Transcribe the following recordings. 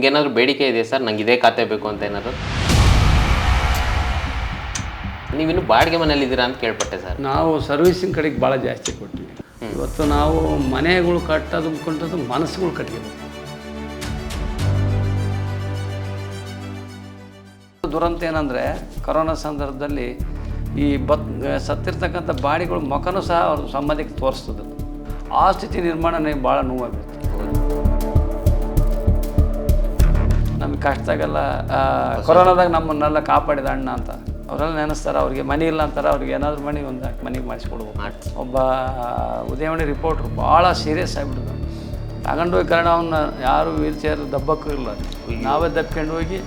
ನಿಮ್ಗೇನಾದ್ರು ಬೇಡಿಕೆ ಇದೆ ಸರ್, ನಂಗೆ ಇದೇ ಖಾತೆ ಬೇಕು ಅಂತ ಏನಾದ್ರು? ನೀವಿನ್ನು ಬಾಡಿಗೆ ಮನೇಲಿದ್ದೀರಾ ಅಂತ ಕೇಳ್ಪಟ್ಟೆ ಸರ್. ನಾವು ಸರ್ವಿಸಿಂಗ್ ಕಡೆಗೆ ಭಾಳ ಜಾಸ್ತಿ ಕೊಟ್ಟಿವಿ. ಇವತ್ತು ನಾವು ಮನೆಗಳು ಕಟ್ಟೋದು ಕೊಂಡದ್ದು ಮನಸ್ಸುಗಳು ಕಟ್ಟಿದ್ದೀವಿ. ದುರಂತ ಏನಂದರೆ ಕೊರೋನಾ ಸಂದರ್ಭದಲ್ಲಿ ಈ ಸತ್ತಿರ್ತಕ್ಕಂಥ ಬಾಡಿಗಳು ಮುಖನೂ ಸಹ ಅವ್ರ ಸಂಬಂಧಿಕ ತೋರಿಸ್ತದೆ. ಆ ಸ್ಥಿತಿ ನಿರ್ಮಾಣ ನನಗೆ ಭಾಳ ನೋವಾಗುತ್ತೆ. ನಮಗೆ ಕಷ್ಟದಾಗೆಲ್ಲ ಕೊರೋನಾದಾಗ ನಮ್ಮನ್ನೆಲ್ಲ ಕಾಪಾಡಿದ ಅಣ್ಣ ಅಂತ ಅವರೆಲ್ಲ ನೆನೆಸ್ತಾರೆ. ಅವ್ರಿಗೆ ಮನೆ ಇಲ್ಲ ಅಂತಾರೆ, ಅವ್ರಿಗೆ ಏನಾದರೂ ಮನೆ ಒಂದು ಮನೆಗೆ ಮಾಡಿಸ್ಕೊಡ್ಬೇಕು. ಒಬ್ಬ ಉದಯವಾಣಿ ರಿಪೋರ್ಟ್ರು ಭಾಳ ಸೀರಿಯಸ್ ಆಗಿಬಿಡ್ದು. ತಗೊಂಡೋಗಿ ಕಾರಣ ಅವನ್ನ ಯಾರು ವೀಲ್ ಚೇರ್ ದಬ್ಬಕ್ಕೂ ಇಲ್ಲ, ನಾವೇ ದಬ್ಕೊಂಡು ಹೋಗಿ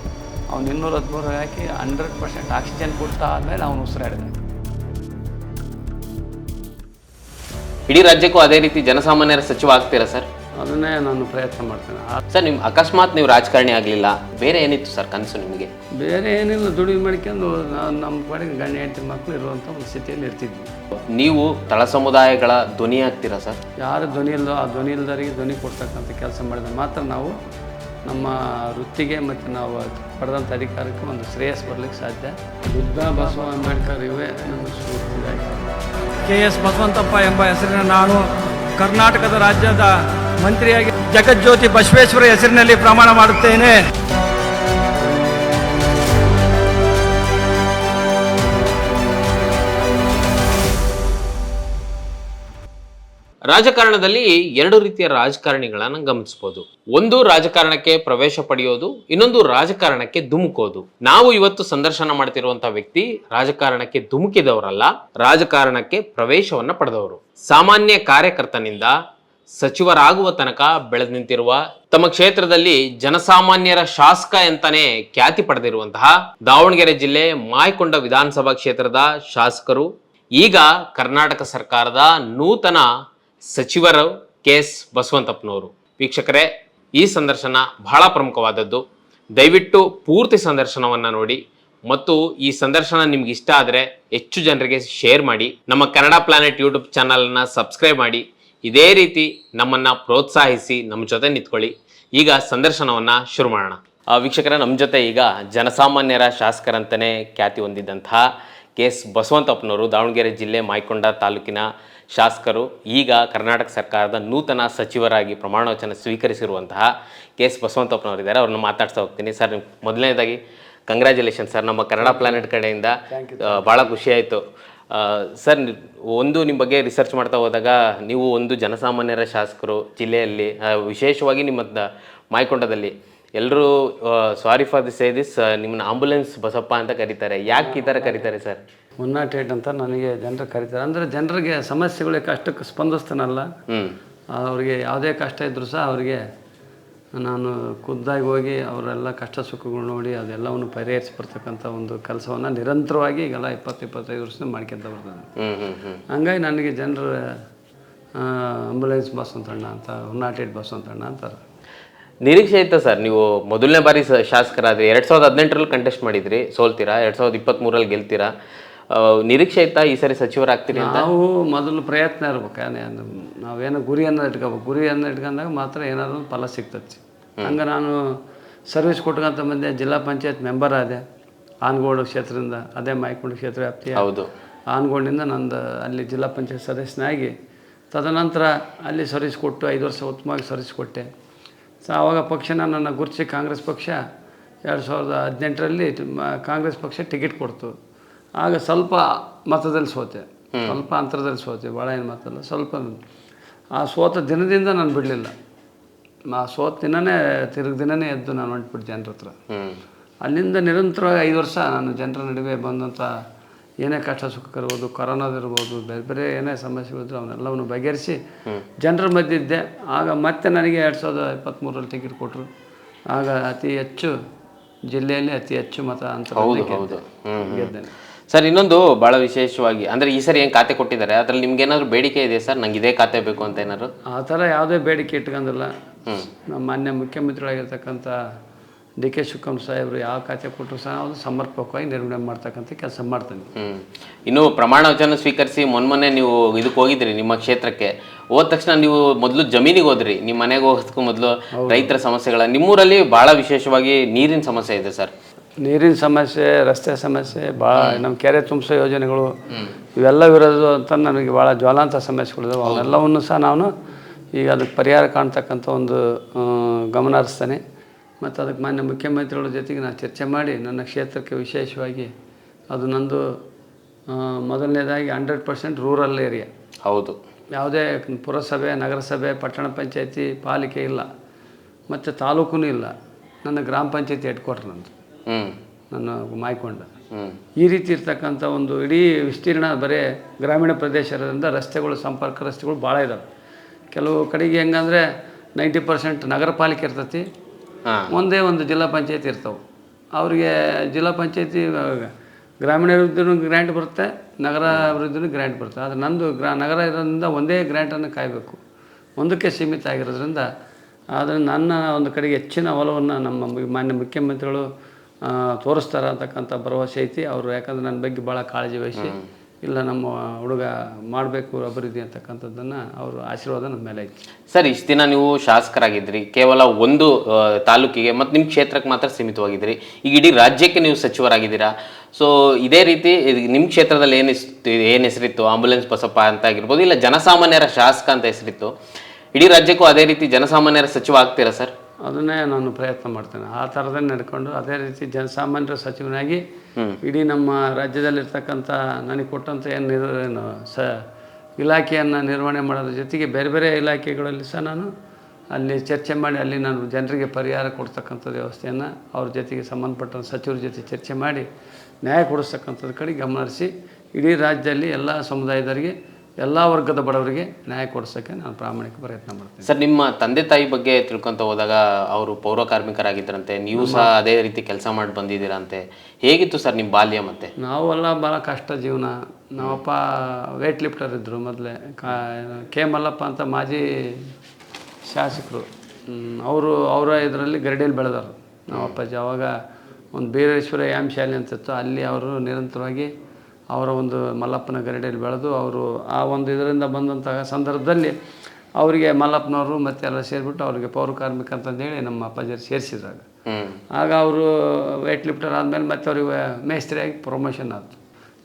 ಅವ್ನು 213 ಹಾಕಿ 100% ಆಕ್ಸಿಜನ್ ಕೊಟ್ಟ ಆದಮೇಲೆ ಅವನು ಉಸಿರಾಡಿದ. ಇಡೀ ರಾಜ್ಯಕ್ಕೂ ಅದೇ ರೀತಿ ಜನಸಾಮಾನ್ಯರ ಸಚಿವ ಆಗ್ತೀರಾ ಸರ್? ಅದನ್ನೇ ನಾನು ಪ್ರಯತ್ನ ಮಾಡ್ತೇನೆ ಸರ್. ನಿಮ್ಮ ಅಕಸ್ಮಾತ್ ನೀವು ರಾಜಕಾರಣಿ ಆಗಲಿಲ್ಲ, ಬೇರೆ ಏನಿತ್ತು ಸರ್ ಕನಸು ನಿಮಗೆ? ಬೇರೆ ಏನಿಲ್ಲ, ದುಡಿಮೆ ಮಾಡ್ಕೊಂಡು ನಮ್ಮ ಕಡೆಗೆ ಗಂಡ ಹೆಂಡತಿ ಮಕ್ಕಳು ಇರುವಂಥ ಒಂದು ಸ್ಥಿತಿಯಲ್ಲಿ ಇರ್ತಿದ್ವಿ. ನೀವು ತಳ ಸಮುದಾಯಗಳ ಧ್ವನಿ ಆಗ್ತೀರಾ ಸರ್? ಯಾರು ಧ್ವನಿ ಇಲ್ಲೋ ಆ ಧ್ವನಿ ಇಲ್ದವರಿಗೆ ಧ್ವನಿ ಕೊಡ್ತಕ್ಕಂಥ ಕೆಲಸ ಮಾಡಿದ್ರೆ ಮಾತ್ರ ನಾವು ನಮ್ಮ ವೃತ್ತಿಗೆ ಮತ್ತು ನಾವು ಪಡೆದಂಥ ಅಧಿಕಾರಕ್ಕೆ ಒಂದು ಶ್ರೇಯಸ್ ಬರಲಿಕ್ಕೆ ಸಾಧ್ಯ. ಬುದ್ಧ ಬಸವ ಅಂಬೇಡ್ಕರ್ ಇವೇ ನಮ್ಮ ಸ್ಫೂರ್ತಿಯಾಗಿ. KS ಬಸವಂತಪ್ಪ ಎಂಬ ಹೆಸರಿನ ನಾನು ಕರ್ನಾಟಕದ ರಾಜ್ಯದ ಮಂತ್ರಿಯಾಗಿ ಜಗಜ್ಯೋತಿ ಬಸವೇಶ್ವರ ಹೆಸರಿನಲ್ಲಿ ಪ್ರಮಾಣ ಮಾಡುತ್ತೇನೆ. ರಾಜಕಾರಣದಲ್ಲಿ ಎರಡು ರೀತಿಯ ರಾಜಕಾರಣಿಗಳನ್ನ ಗಮನಿಸಬಹುದು. ಒಂದು ರಾಜಕಾರಣಕ್ಕೆ ಪ್ರವೇಶ ಪಡೆಯೋದು, ಇನ್ನೊಂದು ರಾಜಕಾರಣಕ್ಕೆ ಧುಮುಕೋದು. ನಾವು ಇವತ್ತು ಸಂದರ್ಶನ ಮಾಡ್ತಿರುವಂತಹ ವ್ಯಕ್ತಿ ರಾಜಕಾರಣಕ್ಕೆ ಧುಮುಕಿದವರಲ್ಲ, ರಾಜಕಾರಣಕ್ಕೆ ಪ್ರವೇಶವನ್ನ ಪಡೆದವರು. ಸಾಮಾನ್ಯ ಕಾರ್ಯಕರ್ತನಿಂದ ಸಚಿವರಾಗುವ ತನಕ ಬೆಳೆದು ನಿಂತಿರುವ, ತಮ್ಮ ಕ್ಷೇತ್ರದಲ್ಲಿ ಜನಸಾಮಾನ್ಯರ ಶಾಸಕ ಅಂತಾನೆ ಖ್ಯಾತಿ ಪಡೆದಿರುವಂತಹ ದಾವಣಗೆರೆ ಜಿಲ್ಲೆ ಮಾಯಕೊಂಡ ವಿಧಾನಸಭಾ ಕ್ಷೇತ್ರದ ಶಾಸಕರು, ಈಗ ಕರ್ನಾಟಕ ಸರ್ಕಾರದ ನೂತನ ಸಚಿವರು KS ಬಸವಂತಪ್ಪನವರು. ವೀಕ್ಷಕರೇ, ಈ ಸಂದರ್ಶನ ಬಹಳ ಪ್ರಮುಖವಾದದ್ದು. ದಯವಿಟ್ಟು ಪೂರ್ತಿ ಸಂದರ್ಶನವನ್ನ ನೋಡಿ ಮತ್ತು ಈ ಸಂದರ್ಶನ ನಿಮ್ಗೆ ಇಷ್ಟ ಆದರೆ ಹೆಚ್ಚು ಜನರಿಗೆ ಶೇರ್ ಮಾಡಿ. ನಮ್ಮ ಕನ್ನಡ ಪ್ಲಾನೆಟ್ ಯೂಟ್ಯೂಬ್ ಚಾನಲ್ನ ಸಬ್ಸ್ಕ್ರೈಬ್ ಮಾಡಿ. ಇದೇ ರೀತಿ ನಮ್ಮನ್ನ ಪ್ರೋತ್ಸಾಹಿಸಿ ನಮ್ಮ ಜೊತೆ ನಿಂತ್ಕೊಳ್ಳಿ. ಈಗ ಸಂದರ್ಶನವನ್ನ ಶುರು ಮಾಡೋಣ. ವೀಕ್ಷಕರೇ, ನಮ್ಮ ಜೊತೆ ಈಗ ಜನಸಾಮಾನ್ಯರ ಶಾಸಕರಂತಾನೆ ಖ್ಯಾತಿ ಹೊಂದಿದ್ದಂತಹ KS ಬಸವಂತಪ್ಪನವರು, ದಾವಣಗೆರೆ ಜಿಲ್ಲೆ ಮಾಯಕೊಂಡ ತಾಲೂಕಿನ ಶಾಸಕರು, ಈಗ ಕರ್ನಾಟಕ ಸರ್ಕಾರದ ನೂತನ ಸಚಿವರಾಗಿ ಪ್ರಮಾಣವಚನ ಸ್ವೀಕರಿಸಿರುವಂತಹ KS ಬಸವಂತಪ್ಪನವರಿದ್ದಾರೆ. ಅವ್ರನ್ನ ಮಾತಾಡ್ತಾ ಹೋಗ್ತೀನಿ. ಸರ್, ಮೊದಲನೇದಾಗಿ ಕಂಗ್ರ್ಯಾಚುಲೇಷನ್ ಸರ್. ನಮ್ಮ ಕನ್ನಡ ಪ್ಲಾನೆಟ್ ಕಡೆಯಿಂದ ಭಾಳ ಖುಷಿಯಾಯಿತು ಸರ್. ಒಂದು ನಿಮ್ಮ ಬಗ್ಗೆ ರಿಸರ್ಚ್ ಮಾಡ್ತಾ ಹೋದಾಗ ನೀವು ಒಂದು ಜನಸಾಮಾನ್ಯರ ಶಾಸಕರು ಜಿಲ್ಲೆಯಲ್ಲಿ, ವಿಶೇಷವಾಗಿ ನಿಮ್ಮ ಮಾಯಕೊಂಡದಲ್ಲಿ ಎಲ್ಲರೂ sorry for the say this, ನಿಮ್ಮನ್ನ ಆಂಬುಲೆನ್ಸ್ ಬಸಪ್ಪ ಅಂತ ಕರೀತಾರೆ. ಯಾಕೆ ಈ ಥರ ಕರೀತಾರೆ ಸರ್? 108 ಅಂತ ನನಗೆ ಜನರು ಕರೀತಾರೆ. ಅಂದರೆ ಜನರಿಗೆ ಸಮಸ್ಯೆಗಳಿಗೆ ಕಷ್ಟಕ್ಕೆ ಸ್ಪಂದಿಸ್ತಾನಲ್ಲ, ಅವ್ರಿಗೆ ಯಾವುದೇ ಕಷ್ಟ ಇದ್ದರೂ ಸಹ ಅವರಿಗೆ ನಾನು ಖುದ್ದಾಗಿ ಹೋಗಿ ಅವರೆಲ್ಲ ಕಷ್ಟ ಸುಖಗಳು ನೋಡಿ ಅದೆಲ್ಲವನ್ನು ಪರಿಹರಿಸ್ಬರ್ತಕ್ಕಂಥ ಒಂದು ಕೆಲಸವನ್ನು ನಿರಂತರವಾಗಿ ಈಗೆಲ್ಲ 20-25 ವರ್ಷದಿಂದ ಮಾಡ್ಕೊಂತ ಬರ್ತಾನೆ. ಹಂಗಾಗಿ ನನಗೆ ಜನರು ಆಂಬುಲೆನ್ಸ್ ಬಸವಂತಣ್ಣ ಅಂತ, 108 ಬಸವಂತಣ್ಣ ಅಂತಾರೆ. ನಿರೀಕ್ಷೆ ಇತ್ತು ಸರ್, ನೀವು ಮೊದಲನೇ ಬಾರಿ ಶಾಸಕರಾದ್ರಿ, 2018ರಲ್ಲಿ ಕಂಟೆಸ್ಟ್ ಮಾಡಿದ್ರಿ, ಸೋಲ್ತೀರಾ, 2023ರಲ್ಲಿ ಗೆಲ್ತೀರಾ. ನಿರೀಕ್ಷೆ ಇತ್ತಾ ಈ ಸರಿ ಸಚಿವರಾಗ್ತೀರಿ ಅಂತ? ನಾವು ಮೊದಲು ಪ್ರಯತ್ನ ಇರ್ಬೇಕು, ನಾವೇನೋ ಗುರಿಯನ್ನು ಇಟ್ಕೋಬೇಕು. ಗುರಿಯನ್ನು ಇಟ್ಕೊಂಡಾಗ ಮಾತ್ರ ಏನಾದರೂ ಫಲ ಸಿಗ್ತದೆ. ಹಂಗೆ ನಾನು ಸರ್ವಿಸ್ ಕೊಟ್ಕೊಂತ ಬಂದೆ, ಜಿಲ್ಲಾ ಪಂಚಾಯತ್ ಮೆಂಬರ್ ಆದೆ ಆನಗೋಡು ಕ್ಷೇತ್ರದಿಂದ, ಅದೇ ಮಾಯಕೊಂಡ ಕ್ಷೇತ್ರ ವ್ಯಾಪ್ತಿ. ಹೌದು, ಆನಗೋಡಿನಿಂದ ನಂದು ಅಲ್ಲಿ ಜಿಲ್ಲಾ ಪಂಚಾಯತ್ ಸದಸ್ಯನಾಗಿ ತದನಂತರ ಅಲ್ಲಿ ಸರ್ವಿಸ್ ಕೊಟ್ಟು 5 ವರ್ಷ ಉತ್ತಮವಾಗಿ ಸರ್ವಿಸ್ ಕೊಟ್ಟೆ. ಸೊ ಆವಾಗ ಪಕ್ಷನ ನನ್ನ ಗುರುತಿಸಿ ಕಾಂಗ್ರೆಸ್ ಪಕ್ಷ 2018ರಲ್ಲಿ ಕಾಂಗ್ರೆಸ್ ಪಕ್ಷ ಟಿಕೆಟ್ ಕೊಡ್ತು. ಆಗ ಸ್ವಲ್ಪ ಮತದಲ್ಲಿ ಸೋತೆ, ಸ್ವಲ್ಪ ಅಂತರದಲ್ಲಿ ಸೋತೆ, ಭಾಳ ಏನು ಮಾತಲ್ಲ, ಸ್ವಲ್ಪ. ಆ ಸೋತ ದಿನದಿಂದ ನಾನು ಬಿಡಲಿಲ್ಲ. ಆ ಸೋತ ದಿನವೇ ದಿನವೇ ಎದ್ದು ನಾನು ಹೊಂಟ್ಬಿಟ್ಟು ಜನರ ಹತ್ರ. ಅಲ್ಲಿಂದ ನಿರಂತರವಾಗಿ 5 ವರ್ಷ ನಾನು ಜನರ ನಡುವೆ ಬಂದಂಥ ಏನೇ ಕಷ್ಟ ಸುಖ ಇರ್ಬೋದು, ಕೊರೋನಾದಿರ್ಬೋದು, ಬೇರೆ ಬೇರೆ ಏನೇ ಸಮಸ್ಯೆಗಳಿದ್ರು ಅವನ್ನೆಲ್ಲವನ್ನು ಬಗೆಹರಿಸಿ ಜನರ ಮಧ್ಯೆ ಇದ್ದೆ. ಆಗ ಮತ್ತೆ ನನಗೆ 2023ರಲ್ಲಿ ಟಿಕೆಟ್ ಕೊಟ್ಟರು. ಆಗ ಅತಿ ಹೆಚ್ಚು ಜಿಲ್ಲೆಯಲ್ಲಿ ಅತಿ ಹೆಚ್ಚು ಮತ ಅಂತ ಗೆದ್ದೇನೆ ಸರ್. ಇನ್ನೊಂದು ಭಾಳ ವಿಶೇಷವಾಗಿ ಅಂದರೆ ಈ ಸರಿ ಏನು ಖಾತೆ ಕೊಟ್ಟಿದ್ದಾರೆ, ಅದರಲ್ಲಿ ನಿಮ್ಗೆ ಏನಾದರೂ ಬೇಡಿಕೆ ಇದೆ ಸರ್? ನಂಗೆ ಇದೇ ಖಾತೆ ಬೇಕು ಅಂತ ಏನಾದ್ರು? ಆ ಥರ ಯಾವುದೇ ಬೇಡಿಕೆ ಇಟ್ಕೊಂಡಿಲ್ಲ. ನಮ್ಮ ಮಾನ್ಯ ಮುಖ್ಯಮಂತ್ರಿಗಳಾಗಿರ್ತಕ್ಕಂಥ ಡಿ.ಕೆ. ಶಿವಕುಮಾರ್ ಸಾಹೇಬರು ಯಾವ ಖಾತೆ ಕೊಟ್ಟರು ಸಹ ನಾವು ಸಮರ್ಪಕವಾಗಿ ನಿರ್ವಹಣೆ ಮಾಡ್ತಕ್ಕಂಥ ಕೆಲಸ ಮಾಡ್ತೀನಿ. ಇನ್ನು ಪ್ರಮಾಣ ವಚನ ಸ್ವೀಕರಿಸಿ ಮೊನ್ನೆ ನೀವು ಇದಕ್ಕೆ ಹೋಗಿದ್ರಿ ನಿಮ್ಮ ಕ್ಷೇತ್ರಕ್ಕೆ. ಹೋದ ತಕ್ಷಣ ನೀವು ಮೊದಲು ಜಮೀನಿಗೆ ಹೋದ್ರಿ, ನಿಮ್ಮ ಮನೆಗೆ ಹೋಗೋದಕ್ಕೂ ಮೊದಲು ರೈತರ ಸಮಸ್ಯೆಗಳ ನಿಮ್ಮೂರಲ್ಲಿ ಭಾಳ ವಿಶೇಷವಾಗಿ ನೀರಿನ ಸಮಸ್ಯೆ ಇದೆ ಸರ್. ನೀರಿನ ಸಮಸ್ಯೆ, ರಸ್ತೆ ಸಮಸ್ಯೆ, ಭಾಳ ನಮ್ಮ ಕೆರೆ ತುಂಬಿಸೋ ಯೋಜನೆಗಳು ಇವೆಲ್ಲ ವಿರೋಧ ಅಂತ ನನಗೆ ಭಾಳ ಜ್ವಾಲಾಂತ ಸಮಸ್ಯೆಗಳಿದಾವೆ. ಅವೆಲ್ಲವನ್ನು ಸಹ ನಾನು ಈಗ ಅದಕ್ಕೆ ಪರಿಹಾರ ಕಾಣ್ತಕ್ಕಂಥ ಒಂದು ಗಮನ ಹರಿಸ್ತೇನೆ. ಮತ್ತು ಅದಕ್ಕೆ ಮಾನ್ಯ ಮುಖ್ಯಮಂತ್ರಿಗಳ ಜೊತೆಗೆ ನಾನು ಚರ್ಚೆ ಮಾಡಿ ನನ್ನ ಕ್ಷೇತ್ರಕ್ಕೆ ವಿಶೇಷವಾಗಿ ಅದು ನಂದು ಮೊದಲನೇದಾಗಿ 100% ರೂರಲ್ ಏರಿಯಾ. ಹೌದು, ಯಾವುದೇ ಪುರಸಭೆ, ನಗರಸಭೆ, ಪಟ್ಟಣ ಪಂಚಾಯತಿ, ಪಾಲಿಕೆ ಇಲ್ಲ, ಮತ್ತು ತಾಲೂಕು ಇಲ್ಲ. ನನ್ನ ಗ್ರಾಮ ಪಂಚಾಯತಿ ಹೆಡ್ ಕ್ವಾರ್ಟರ್ ನಂದು, ನನ್ನ ಮಾಯ್ಕೊಂಡ. ಈ ರೀತಿ ಇರ್ತಕ್ಕಂಥ ಒಂದು ಇಡೀ ವಿಸ್ತೀರ್ಣ ಬರೀ ಗ್ರಾಮೀಣ ಪ್ರದೇಶ ಇರೋದ್ರಿಂದ ರಸ್ತೆಗಳು, ಸಂಪರ್ಕ ರಸ್ತೆಗಳು ಭಾಳ ಇದ್ದಾವೆ. ಕೆಲವು ಕಡೆಗೆ ಹೆಂಗಂದರೆ 90% ನಗರ ಪಾಲಿಕೆ ಇರ್ತೈತಿ, ಒಂದೇ ಒಂದು ಜಿಲ್ಲಾ ಪಂಚಾಯತಿ ಇರ್ತವೆ. ಅವರಿಗೆ ಜಿಲ್ಲಾ ಪಂಚಾಯತಿ ಗ್ರಾಮೀಣ ಅಭಿವೃದ್ಧಿನೂ ಗ್ರ್ಯಾಂಟ್ ಬರುತ್ತೆ, ನಗರ ಅಭಿವೃದ್ಧಿನೂ ಗ್ರ್ಯಾಂಟ್ ಬರುತ್ತೆ. ಆದರೆ ನಂದು ನಗರ ಇರೋದ್ರಿಂದ ಒಂದೇ ಗ್ರ್ಯಾಂಟನ್ನು ಕಾಯಬೇಕು, ಒಂದಕ್ಕೆ ಸೀಮಿತ ಆಗಿರೋದ್ರಿಂದ. ಆದರೆ ನನ್ನ ಒಂದು ಕಡೆಗೆ ಹೆಚ್ಚಿನ ಒಲವನ್ನು ನಮ್ಮ ಮಾನ್ಯ ಮುಖ್ಯಮಂತ್ರಿಗಳು ತೋರಿಸ್ತಾರೆ ಅಂತಕ್ಕಂಥ ಭರವಸೆ ಐತಿ ಅವರು. ಯಾಕಂದರೆ ನನ್ನ ಬಗ್ಗೆ ಭಾಳ ಕಾಳಜಿ ವಹಿಸಿ, ಇಲ್ಲ ನಮ್ಮ ಹುಡುಗ ಮಾಡಬೇಕು ಅಭಿವೃದ್ಧಿ ಅಂತಕ್ಕಂಥದ್ದನ್ನು ಅವರು ಆಶೀರ್ವಾದ ನಮ್ಮ ಮೇಲೆ ಐತಿ. ಸರ್, ಇಷ್ಟು ದಿನ ನೀವು ಶಾಸಕರಾಗಿದ್ರಿ, ಕೇವಲ ಒಂದು ತಾಲೂಕಿಗೆ ಮತ್ತು ನಿಮ್ಮ ಕ್ಷೇತ್ರಕ್ಕೆ ಮಾತ್ರ ಸೀಮಿತವಾಗಿದ್ದೀರಿ. ಈಗ ಇಡೀ ರಾಜ್ಯಕ್ಕೆ ನೀವು ಸಚಿವರಾಗಿದ್ದೀರಾ. ಸೊ ಇದೇ ರೀತಿ ನಿಮ್ಮ ಕ್ಷೇತ್ರದಲ್ಲಿ ಏನು ಹೆಸರಿತ್ತು, ಆಂಬುಲೆನ್ಸ್ ಬಸಪ್ಪ ಅಂತ ಆಗಿರ್ಬೋದು, ಇಲ್ಲ ಜನಸಾಮಾನ್ಯರ ಶಾಸಕ ಅಂತ ಹೆಸರಿತ್ತು, ಇಡೀ ರಾಜ್ಯಕ್ಕೂ ಅದೇ ರೀತಿ ಜನಸಾಮಾನ್ಯರ ಸಚಿವ ಆಗ್ತೀರಾ ಸರ್? ಅದನ್ನೇ ನಾನು ಪ್ರಯತ್ನ ಮಾಡ್ತೇನೆ. ಆ ಥರದನ್ನೇ ನಡ್ಕೊಂಡು ಅದೇ ರೀತಿ ಜನಸಾಮಾನ್ಯರ ಸಚಿವನಾಗಿ ಇಡೀ ನಮ್ಮ ರಾಜ್ಯದಲ್ಲಿರ್ತಕ್ಕಂಥ ನನಗೆ ಕೊಟ್ಟಂಥ ಏನು ಇಲಾಖೆಯನ್ನು ನಿರ್ವಹಣೆ ಮಾಡೋದ್ರ ಜೊತೆಗೆ ಬೇರೆ ಬೇರೆ ಇಲಾಖೆಗಳಲ್ಲಿ ಸಹ ನಾನು ಅಲ್ಲಿ ಚರ್ಚೆ ಮಾಡಿ ಅಲ್ಲಿ ನಾನು ಜನರಿಗೆ ಪರಿಹಾರ ಕೊಡ್ತಕ್ಕಂಥ ವ್ಯವಸ್ಥೆಯನ್ನು ಅವ್ರ ಜೊತೆಗೆ ಸಂಬಂಧಪಟ್ಟ ಸಚಿವರ ಜೊತೆ ಚರ್ಚೆ ಮಾಡಿ ನ್ಯಾಯ ಕೊಡಿಸ್ತಕ್ಕಂಥದ್ದು ಕಡೆ ಗಮನ ಹರಿಸಿ ಇಡೀ ರಾಜ್ಯದಲ್ಲಿ ಎಲ್ಲ ಸಮುದಾಯದವರಿಗೆ, ಎಲ್ಲ ವರ್ಗದ ಬಡವರಿಗೆ ನ್ಯಾಯ ಕೊಡಿಸೋಕ್ಕೆ ನಾನು ಪ್ರಾಮಾಣಿಕ ಪ್ರಯತ್ನ ಮಾಡ್ತೀನಿ. ಸರ್, ನಿಮ್ಮ ತಂದೆ ತಾಯಿ ಬಗ್ಗೆ ತಿಳ್ಕೊತ ಹೋದಾಗ ಅವರು ಪೌರ ಕಾರ್ಮಿಕರಾಗಿದ್ದರಂತೆ, ನೀವು ಸಹ ಅದೇ ರೀತಿ ಕೆಲಸ ಮಾಡಿ ಬಂದಿದ್ದೀರಂತೆ. ಹೇಗಿತ್ತು ಸರ್ ನಿಮ್ಮ ಬಾಲ್ಯ? ಮತ್ತು ನಾವೆಲ್ಲ ಭಾಳ ಕಷ್ಟ ಜೀವನ. ನಮ್ಮಪ್ಪ ವೇಟ್ ಲಿಫ್ಟರ್ ಇದ್ದರು ಮೊದಲೇ. ಕೆ ಮಲ್ಲಪ್ಪ ಅಂತ ಮಾಜಿ ಶಾಸಕರು, ಅವರ ಇದರಲ್ಲಿ ಗರಡಿಯಲ್ಲಿ ಬೆಳೆದವರು ನಮ್ಮ ಅಪ್ಪಾಜಿ. ಅವಾಗ ಒಂದು ಬೀರೇಶ್ವರ ಯಾಮ್ ಶಾಲೆ ಅಂತಿತ್ತು, ಅಲ್ಲಿ ಅವರು ನಿರಂತರವಾಗಿ ಅವರ ಒಂದು ಮಲ್ಲಪ್ಪನ ಗರಡಿಯಲ್ಲಿ ಬೆಳೆದು ಅವರು ಆ ಒಂದು ಇದರಿಂದ ಬಂದಂತಹ ಸಂದರ್ಭದಲ್ಲಿ ಅವರಿಗೆ ಮಲ್ಲಪ್ಪನವರು ಮತ್ತು ಎಲ್ಲ ಸೇರಿಬಿಟ್ಟು ಅವರಿಗೆ ಪೌರ ಕಾರ್ಮಿಕ ಅಂತಂದೇಳಿ ನಮ್ಮ ಅಪ್ಪಾಜಿಯರು ಸೇರಿಸಿದಾಗ, ಆಗ ಅವರು ವೇಟ್ ಲಿಫ್ಟರ್ ಆದಮೇಲೆ ಮತ್ತೆ ಅವ್ರಿಗೆ ಮೇಸ್ತ್ರಿಯಾಗಿ ಪ್ರಮೋಷನ್ ಆಯಿತು.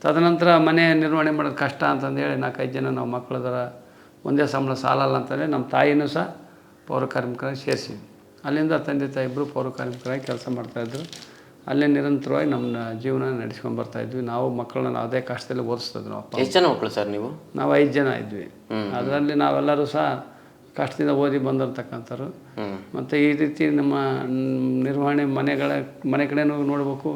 ತದನಂತರ ಮನೆ ನಿರ್ವಹಣೆ ಮಾಡೋದು ಕಷ್ಟ ಅಂತಂದೇಳಿ 4-5 ಜನ ನಾವು ಮಕ್ಕಳದರ ಒಂದೇ ಸಂಬಳ ಸಾಲಲ್ಲ ಅಂತಂದರೆ ನಮ್ಮ ತಾಯಿನೂ ಸಹ ಪೌರ ಕಾರ್ಮಿಕರಾಗಿ ಸೇರಿಸಿದ್ವಿ. ಅಲ್ಲಿಂದ ತಂದೆ ತಾಯಿ ಇಬ್ಬರು ಪೌರ ಕಾರ್ಮಿಕರಾಗಿ ಕೆಲಸ ಮಾಡ್ತಾಯಿದ್ರು. ಅಲ್ಲೇ ನಿರಂತರವಾಗಿ ನಮ್ಮ ಜೀವನ ನಡೆಸ್ಕೊಂಡು ಬರ್ತಾಯಿದ್ವಿ. ನಾವು ಮಕ್ಕಳನ್ನ ಅದೇ ಕಷ್ಟದಲ್ಲಿ ಓದಿಸ್ತಿದ್ವಿ. ನಾವು ಎಷ್ಟು ಜನ ಮಕ್ಕಳು ಸರ್ ನೀವು? ನಾವು 5 ಜನ ಇದ್ವಿ. ಅದರಲ್ಲಿ ನಾವೆಲ್ಲರೂ ಸಹ ಕಷ್ಟದಿಂದ ಓದಿ ಬಂದಿರ್ತಕ್ಕಂಥವ್ರು. ಮತ್ತು ಈ ರೀತಿ ನಮ್ಮ ನಿರ್ವಹಣೆ ಮನೆ ಕಡೆನೂ ನೋಡಬೇಕು,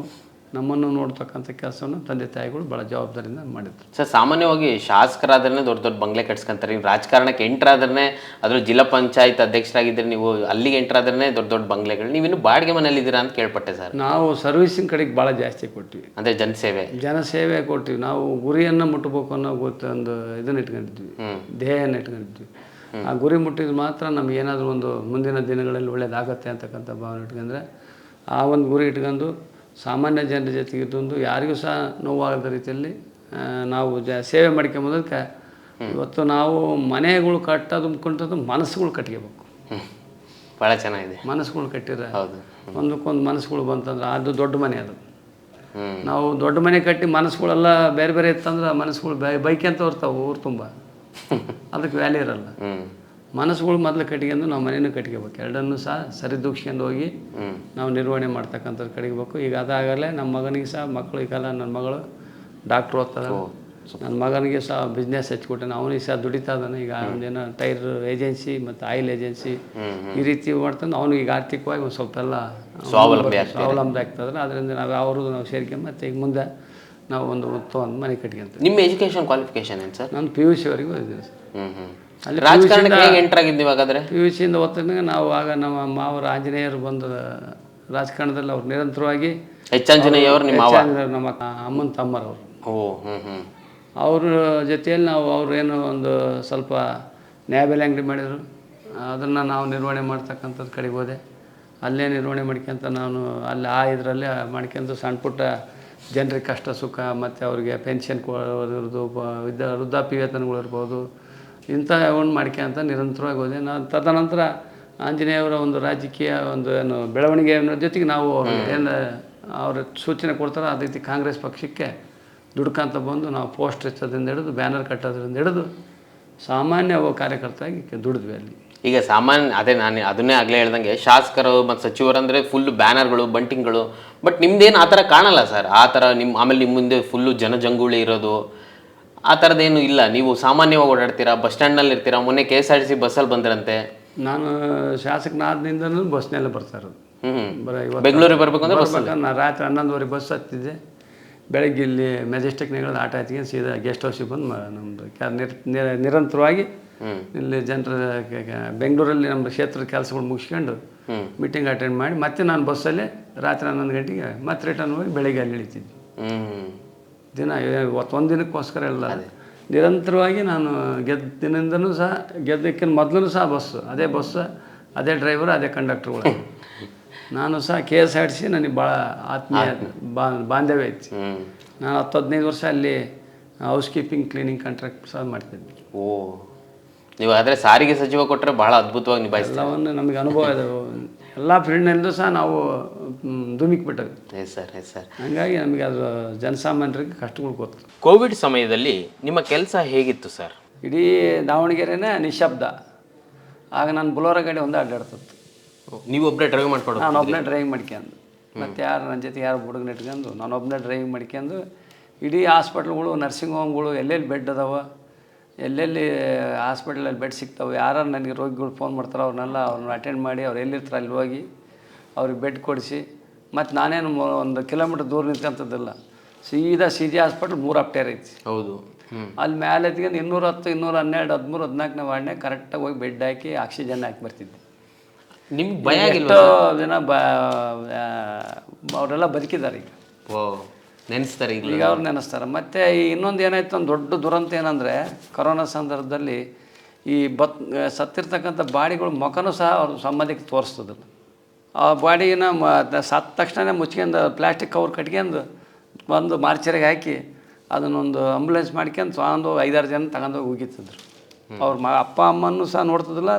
ನಮ್ಮನ್ನು ನೋಡ್ತಕ್ಕಂಥ ಕೆಲಸವನ್ನು ತಂದೆ ತಾಯಿಗಳು ಭಾಳ ಜವಾಬ್ದಾರಿಯಿಂದ ಮಾಡಿದ್ರು. ಸರ್, ಸಾಮಾನ್ಯವಾಗಿ ಶಾಸಕರಾದ್ರೆ ದೊಡ್ಡ ದೊಡ್ಡ ಬಂಗ್ಲೆ ಕಟ್ಸ್ಕೊಂತಾರೆ. ನೀವು ರಾಜಕಾರಣಕ್ಕೆ ಎಂಟ್ರಾದ್ರೆ, ಅದ್ರ ಜಿಲ್ಲಾ ಪಂಚಾಯತ್ ಅಧ್ಯಕ್ಷರಾಗಿದ್ದರೆ ನೀವು ಅಲ್ಲಿಗೆ ಎಂಟ್ರಾದ್ರೆ ದೊಡ್ಡ ದೊಡ್ಡ ಬಂಗ್ಲೆಗಳು. ನೀವಿನ್ನು ಬಾಡಿಗೆ ಮನೇಲಿದ್ದೀರಾ ಅಂತ ಕೇಳ್ಪಟ್ಟೆ ಸರ್. ನಾವು ಸರ್ವಿಸಿಂಗ್ ಕಡೆಗೆ ಭಾಳ ಜಾಸ್ತಿ ಕೊಟ್ವಿ, ಅಂದರೆ ಜನಸೇವೆ ಕೊಟ್ಟಿವಿ. ನಾವು ಗುರಿಯನ್ನು ಮುಟ್ಟಬೇಕು ಅನ್ನೋ ಒಂದು ಇದನ್ನು ಇಟ್ಕೊಂಡಿದ್ವಿ, ಧ್ಯೇಯನ ಇಟ್ಕೊಂಡಿದ್ವಿ. ಆ ಗುರಿ ಮುಟ್ಟಿದ್ರೆ ಮಾತ್ರ ನಮ್ಗೆ ಏನಾದರೂ ಒಂದು ಮುಂದಿನ ದಿನಗಳಲ್ಲಿ ಒಳ್ಳೇದಾಗತ್ತೆ ಅಂತಕ್ಕಂಥ ಭಾವನೆ ಇಟ್ಕೊಂಡ್ರೆ, ಆ ಒಂದು ಗುರಿ ಇಟ್ಕೊಂಡು ಸಾಮಾನ್ಯ ಜನರ ಜೊತೆಗೆ ಇದ್ದೊಂದು ಯಾರಿಗೂ ಸಹ ನೋವಾಗದ ರೀತಿಯಲ್ಲಿ ನಾವು ಸೇವೆ ಮಾಡ್ಕೊಂಬೋದಕ್ಕೆ ಇವತ್ತು ನಾವು ಮನೆಗಳು ಕಟ್ಟೋದು ಮನಸ್ಸುಗಳು ಕಟ್ಕೋಬೇಕು. ಭಾಳ ಚೆನ್ನಾಗಿದೆ. ಮನಸ್ಸುಗಳು ಕಟ್ಟಿದ್ರೆ ಹೌದು, ಒಂದಕ್ಕೊಂದು ಮನಸ್ಸುಗಳು ಬಂತಂದ್ರೆ ಅದು ದೊಡ್ಡ ಮನೆ. ಅದು ನಾವು ದೊಡ್ಡ ಮನೆ ಕಟ್ಟಿ ಮನಸ್ಸುಗಳೆಲ್ಲ ಬೇರೆ ಬೇರೆ ಇತ್ತಂದ್ರೆ ಮನಸ್ಸುಗಳು ಬೈಕಂತ ಇರ್ತಾವೆ ಊರು ತುಂಬ, ಅದಕ್ಕೆ ವ್ಯಾಲ್ಯೂ ಇರಲ್ಲ. ಮನಸ್ಸುಗಳು ಮೊದಲು ಕಟ್ಕೊಂಡು ನಾವು ಮನೆಯೂ ಕಟ್ಕೋಬೇಕು. ಎರಡನ್ನೂ ಸಹ ಸರಿದೂಗಿಸ್ಕೊಂಡು ಹೋಗಿ ನಾವು ನಿರ್ವಹಣೆ ಮಾಡ್ತಕ್ಕಂಥದ್ದು ಕಟ್ಕೋಬೇಕು. ಈಗ ಅದಾಗಲೇ ನಮ್ಮ ಮಗನಿಗೆ ಸಹ ಮಕ್ಕಳು, ಈಗೆಲ್ಲ ನನ್ನ ಮಗಳು ಡಾಕ್ಟ್ರ್ ಓದ್ತಾರೆ. ನನ್ನ ಮಗನಿಗೆ ಸಹ ಬಿಸ್ನೆಸ್ ಹಚ್ಕೊಟ್ಟೆ, ಅವನಿಗೆ ಸಹ ದುಡಿತಾ ಇದ್ದಾನೆ. ಈಗ ಅವನೇನೋ ಟೈರ್ ಏಜೆನ್ಸಿ ಮತ್ತು ಆಯಿಲ್ ಏಜೆನ್ಸಿ ಈ ರೀತಿ ಮಾಡ್ತಾನೆ. ಅವನಿಗೆ ಈಗ ಆರ್ಥಿಕವಾಗಿ ಒಂದು ಸ್ವಲ್ಪ ಎಲ್ಲ ಸ್ವಾವಲಂಬಿ ಆಗ್ತದ್ರೆ. ಅದರಿಂದ ನಾವು ಸೇರ್ಕೊಂಡು ಮತ್ತು ಈಗ ಮುಂದೆ ನಾವು ಒಂದು ಉತ್ತಮ ಮನೆ ಕಟ್ಕೊಂತೀವಿ. ನಿಮ್ಮ ಎಜುಕೇಷನ್ ಕ್ವಾಲಿಫಿಕೇಶನ್ ಏನು ಸರ್? ನಾನು PUC ವರೆಗೂ ಓದಿದ್ದೀನಿ ಸರ್. ಅಲ್ಲಿ ರಾಜಕಾರಣಕ್ಕೆ ಹೇಗೆ ಎಂಟರ್ ಆಗಿದ್ದೀವಿ? ಹಾಗಾದರೆ PUCಯಿಂದ ಓದ್ತಾಗ ನಾವು ಆಗ ನಮ್ಮ ಮಾವರ ಆಂಜನೇಯರು ಬಂದ ರಾಜಕಾರಣದಲ್ಲಿ ಅವ್ರು ನಿರಂತರವಾಗಿ ನಮ್ಮ ಅಮ್ಮನ ತಮ್ಮರವರು, ಅವ್ರ ಜೊತೆಯಲ್ಲಿ ನಾವು ಅವ್ರೇನು ಒಂದು ಸ್ವಲ್ಪ ನ್ಯಾಯಬೆಲೆ ಅಂಗಡಿ ಮಾಡಿದರು, ಅದನ್ನು ನಾವು ನಿರ್ವಹಣೆ ಮಾಡ್ತಕ್ಕಂಥದ್ದು ಕಡೆಗೆ ಹೋದೆ. ಅಲ್ಲೇ ನಿರ್ವಹಣೆ ಮಾಡ್ಕೊಂತ ನಾನು ಅಲ್ಲಿ ಇದರಲ್ಲೇ ಮಾಡ್ಕೊಂಡು ಸಣ್ಣ ಪುಟ್ಟ ಜನರಿಗೆ ಕಷ್ಟ ಸುಖ ಮತ್ತು ಅವ್ರಿಗೆ ಪೆನ್ಷನ್ ಕೊಡೋದಿರ್ಬೋದು, ವೃದ್ಧಾಪ್ಯ ವೇತನಗಳು ಇರ್ಬೋದು, ಇಂಥವನ್ನು ಮಾಡ್ಕೊಂತ ನಿರಂತರವಾಗಿ ಹೋದೆ. ನಾನು ತದನಂತರ ಆಂಜನೇಯವರ ಒಂದು ರಾಜಕೀಯ ಒಂದು ಏನು ಬೆಳವಣಿಗೆ ಜೊತೆಗೆ ನಾವು ಏನು ಅವ್ರ ಸೂಚನೆ ಕೊಡ್ತಾರೆ ಅದೇ ರೀತಿ ಕಾಂಗ್ರೆಸ್ ಪಕ್ಷಕ್ಕೆ ದುಡ್ಕಂತ ಬಂದು ನಾವು ಪೋಸ್ಟ್ ಹಚ್ಚೋದ್ರಿಂದ ಹಿಡಿದು ಬ್ಯಾನರ್ ಕಟ್ಟೋದ್ರಿಂದ ಹಿಡಿದು ಸಾಮಾನ್ಯ ಕಾರ್ಯಕರ್ತಾಗಿ ದುಡಿದ್ವಿ ಅಲ್ಲಿ. ಈಗ ಅದೇ ನಾನು ಅದನ್ನೇ ಆಗಲೇ ಹೇಳ್ದಂಗೆ ಶಾಸಕರು ಮತ್ತು ಸಚಿವರಂದರೆ ಫುಲ್ ಬ್ಯಾನರ್ಗಳು ಬಂಟಿಂಗ್ಗಳು, ಬಟ್ ನಿಮ್ದೇನು ಆ ಥರ ಕಾಣಲ್ಲ ಸರ್. ಆ ಥರ ಆಮೇಲೆ ನಿಮ್ಮ ಮುಂದೆ ಫುಲ್ಲು ಜನಜಂಗುಳಿ ಇರೋದು ಆ ಥರದ್ದೇನು ಇಲ್ಲ. ನೀವು ಸಾಮಾನ್ಯವಾಗಿ ಓಡಾಡ್ತೀರಾ, ಬಸ್ ಸ್ಟ್ಯಾಂಡ್ನಲ್ಲಿ ಇರ್ತೀರಾ. ಮೊನ್ನೆ KSRTC ಬಸ್ಸಲ್ಲಿ ಬಂದ್ರಂತೆ. ನಾನು ಶಾಸಕನಾದ್ನಿಂದನೂ ಬಸ್ನೆಲ್ಲ ಬರ್ತಾ ಇರೋದು. ಬೆಂಗಳೂರಿಗೆ ಬರಬೇಕು ಅಂದ್ರೆ ನಾನು ರಾತ್ರಿ 11:30 ಬಸ್ ಹತ್ತಿದ್ದೆ. ಬೆಳಗ್ಗೆ ಇಲ್ಲಿ ಮೆಜೆಸ್ಟಿಕ್ನಾಗ ಆಟ ಹಚ್ಕೊಂಡು ಸೀದಾ ಗೆಸ್ಟ್ ಹೌಸಿಗೆ ಬಂದು ನಮ್ಮದು ನಿರಂತರವಾಗಿ ಇಲ್ಲಿ ಜನರ ಬೆಂಗಳೂರಲ್ಲಿ ನಮ್ಮ ಕ್ಷೇತ್ರದ ಕೆಲಸಗಳು ಮುಗಿಸ್ಕೊಂಡು ಮೀಟಿಂಗ್ ಅಟೆಂಡ್ ಮಾಡಿ ಮತ್ತೆ ನಾನು ಬಸ್ಸಲ್ಲೇ ರಾತ್ರಿ 11 ಗಂಟೆಗೆ ಮತ್ತೆ ರಿಟರ್ನ್ ಹೋಗಿ ಬೆಳಿಗ್ಗೆ ಅಲ್ಲಿ ಇಳಿತಿದ್ದೆ. ದಿನ ಒಂದು ದಿನಕ್ಕೋಸ್ಕರ ಎಲ್ಲ ನಿರಂತರವಾಗಿ ನಾನು ಗೆದ್ದಿನಿಂದನೂ ಸಹ ಗೆದ್ದಕ್ಕಿಂತ ಮೊದಲು ಸಹ ಅದೇ ಬಸ್ಸು ಅದೇ ಡ್ರೈವರ್ ಅದೇ ಕಂಡಕ್ಟರ್ಗಳು. ನಾನು ಸಹ KSRTC ನನಗೆ ಭಾಳ ಆತ್ಮೀಯ ಬಾಂಧವ್ಯ ಐತಿ. ನಾನು 10-15 ವರ್ಷ ಅಲ್ಲಿ ಹೌಸ್ ಕೀಪಿಂಗ್ ಕ್ಲೀನಿಂಗ್ ಕಾಂಟ್ರಾಕ್ಟ್ ಸಹ ಮಾಡ್ತಿದ್ದೆ. ಓ, ನೀವು ಆದರೆ ಸಾರಿಗೆ ಸಚಿವ ಕೊಟ್ಟರೆ ಭಾಳ ಅದ್ಭುತವಾಗಿ ನಿಭಾಯಿಸಿ ಎಲ್ಲವನ್ನು ನಮಗೆ ಅನುಭವ ಇದೆ. ಎಲ್ಲ ಫೀಲ್ಡ್ನಲ್ಲೂ ಸಹ ನಾವು ಧುಮಿಕ್ಬಿಟ್ಟವಿ. Yes sir. ಹಾಗಾಗಿ ನಮಗೆ ಅದು ಜನಸಾಮಾನ್ಯರಿಗೆ ಕಷ್ಟಗಳು ಗೊತ್ತು. ಕೋವಿಡ್ ಸಮಯದಲ್ಲಿ ನಿಮ್ಮ ಕೆಲಸ ಹೇಗಿತ್ತು ಸರ್? ಇಡೀ ದಾವಣಗೆರೆನೇ ನಿಶಬ್ದ. ಆಗ ನಾನು ಬುಲೋರ ಗಾಡಿ ಒಂದೇ ಅಡ್ಡಾಡ್ತಿತ್ತು. ನೀವು ಒಬ್ಬರೇ ಡ್ರೈವ್ ಮಾಡ್ಕೊಂಡು? ನಾನು ಒಬ್ಬನೇ ಡ್ರೈವಿಂಗ್ ಮಾಡ್ಕೊಂಡು, ಮತ್ತು ಯಾರು ನನ್ನ ಜೊತೆ ಯಾರು ಹುಡುಗನ ಇಟ್ಕೊಂಡು ನಾನು ಒಬ್ಬನೇ ಡ್ರೈವಿಂಗ್ ಮಾಡ್ಕೊಂಡು ಇಡೀ ಹಾಸ್ಪಿಟ್ಲ್ಗಳು, ನರ್ಸಿಂಗ್ ಹೋಮ್ಗಳು ಎಲ್ಲೆಲ್ಲಿ ಬೆಡ್ ಅದಾವೆ, ಎಲ್ಲೆಲ್ಲಿ ಹಾಸ್ಪಿಟ್ಲಲ್ಲಿ ಬೆಡ್ ಸಿಗ್ತಾವೆ, ಯಾರು ನನಗೆ ರೋಗಿಗಳು ಫೋನ್ ಮಾಡ್ತಾರೋ ಅವ್ರನ್ನ ಅಟೆಂಡ್ ಮಾಡಿ ಅವ್ರು ಎಲ್ಲಿರ್ತಾರೆ ಅಲ್ಲಿ ಹೋಗಿ ಅವ್ರಿಗೆ ಬೆಡ್ ಕೊಡಿಸಿ, ಮತ್ತು ನಾನೇನು 1 ಕಿಲೋಮೀಟ್ರ್ ದೂರ ನಿಂತ್ಕೊಂಥದ್ದಿಲ್ಲ. ಸೀದಾ CG ಹಾಸ್ಪಿಟ್ಲ್ 3 ಅಪ್ಟೇರ್ ಐತಿ. ಹೌದು. ಅಲ್ಲಿ ಮೇಲೆ ಎತ್ಕೊಂಡು 210, 212, 13, 14ನೇ ವಾರ್ಡ್ನೇ ಕರೆಕ್ಟಾಗಿ ಹೋಗಿ ಬೆಡ್ ಹಾಕಿ ಆಕ್ಸಿಜನ್ ಹಾಕಿ ಬರ್ತಿದ್ದೆ. ನಿಮ್ಗೆ ಭಯ ಆಗಿಲ್ಲ? ಎಷ್ಟೋ ದಿನ ಅವರೆಲ್ಲ ಬದುಕಿದ್ದಾರೆ ಈಗ. ಓ, ನೆನೆಸ್ತಾರೆ ಈಗ ಅವ್ರು ನೆನೆಸ್ತಾರೆ. ಮತ್ತು ಇನ್ನೊಂದು ಏನಾಯ್ತು, ಒಂದು ದೊಡ್ಡ ದುರಂತ ಏನಂದರೆ ಕೊರೋನಾ ಸಂದರ್ಭದಲ್ಲಿ ಈ ಸತ್ತಿರ್ತಕ್ಕಂಥ ಬಾಡಿಗಳು ಮುಖನೂ ಸಹ ಅವ್ರ ಸಂಬಂಧಕ್ಕೆ ತೋರಿಸ್ತದಿಲ್ಲ. ಆ ಬಾಡಿನ ಸತ್ತ ತಕ್ಷಣ ಮುಚ್ಕೊಂಡು ಪ್ಲಾಸ್ಟಿಕ್ ಕವರ್ ಕಟ್ಕೊಂಡು ಬಂದು ಮಾರ್ಚರಿಗೆ ಹಾಕಿ ಅದನ್ನೊಂದು ಆಂಬುಲೆನ್ಸ್ ಮಾಡ್ಕೊಂಡು ತೊಗೊಂಡು 5-6 ಜನ ತಗೊಂಡೋಗಿ ಹೋಗಿತ್ತಿದ್ರು. ಅವ್ರ ಅಪ್ಪ ಅಮ್ಮನೂ ಸಹ ನೋಡ್ತಿದ್ದಿಲ್ಲ,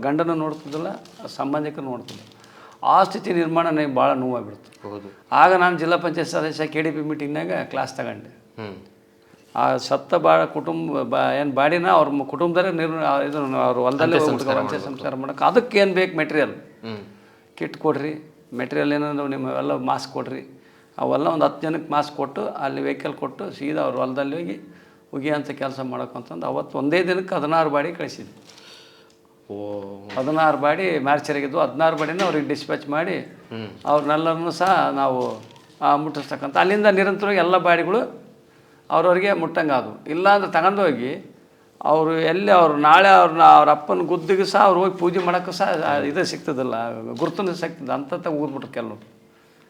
ಗಂಡನೂ ನೋಡ್ತಿದ್ದಿಲ್ಲ, ಸಂಬಂಧಿಕರು ನೋಡ್ತಿದ್ದಿಲ್ಲ. ಆ ಸ್ಥಿತಿ ನಿರ್ಮಾಣ ನನಗೆ ಭಾಳ ನೋವಾಗಿಬಿಡ್ತು. ಹೌದು. ಆಗ ನಾನು ಜಿಲ್ಲಾ ಪಂಚಾಯತ್ ಸದಸ್ಯ KDP ಮೀಟಿಂಗ್ನಾಗ ಕ್ಲಾಸ್ ತಗೊಂಡೆ. ಆ ಸತ್ತ ಕುಟುಂಬ ಏನು ಬಾಡಿನ ಅವ್ರ ಕುಟುಂಬದವರೇ ಅವ್ರ ಹೊಲದಲ್ಲೇ ಅಂತ್ಯ ಸಂಸ್ಕಾರ ಮಾಡೋಕೆ ಅದಕ್ಕೆ ಏನು ಬೇಕು ಮೆಟೀರಿಯಲ್ ಕಿಟ್ ಕೊಡ್ರಿ, ಮೆಟೀರಿಯಲ್ ಏನಂದ್ರೆ ನಿಮ್ಮೆಲ್ಲ ಮಾಸ್ಕ್ ಕೊಡ್ರಿ. ಅವೆಲ್ಲ ಒಂದು 10 ಜನಕ್ಕೆ ಮಾಸ್ಕ್ ಕೊಟ್ಟು ಅಲ್ಲಿ ವೆಹಿಕಲ್ ಕೊಟ್ಟು ಸೀದಾ ಅವ್ರ ಹೊಲದಲ್ಲಿ ಹೋಗಿ ಉಗಿಯೋಂಥ ಕೆಲಸ ಮಾಡೋಕ್ಕಂತಂದು ಅವತ್ತು ಒಂದೇ ದಿನಕ್ಕೆ 16 ಬಾಡಿ ಕಳಿಸಿದ್ವಿ. 16 ಬಾಡಿ ಮ್ಯಾರ್ಚರಿಗಿದ್ದು 16 ಬಾಡಿನ ಅವ್ರಿಗೆ ಡಿಸ್ಪ್ಯಾಚ್ ಮಾಡಿ ಅವ್ರನ್ನೆಲ್ಲರನ್ನೂ ಸಹ ನಾವು ಮುಟ್ಟಿಸ್ತಕ್ಕಂಥ ಅಲ್ಲಿಂದ ನಿರಂತರವಾಗಿ ಎಲ್ಲ ಬಾಡಿಗಳು ಅವ್ರವ್ರಿಗೆ ಮುಟ್ಟಂಗಾದವು. ಇಲ್ಲಾಂದ್ರೆ ತಗೊಂಡೋಗಿ ಅವರು ಎಲ್ಲಿ ಅವ್ರು ನಾಳೆ ಅವ್ರ ಅಪ್ಪನ ಗುದ್ದಿಗೆ ಸಹ ಅವ್ರು ಹೋಗಿ ಪೂಜೆ ಮಾಡೋಕ್ಕೂ ಸಹ ಇದು ಸಿಗ್ತದಿಲ್ಲ, ಗುರ್ತನೂ ಸಿಗ್ತದೆ ಅಂತ ಊದ್ಬಿಟ್ರು ಕೆಲವರು.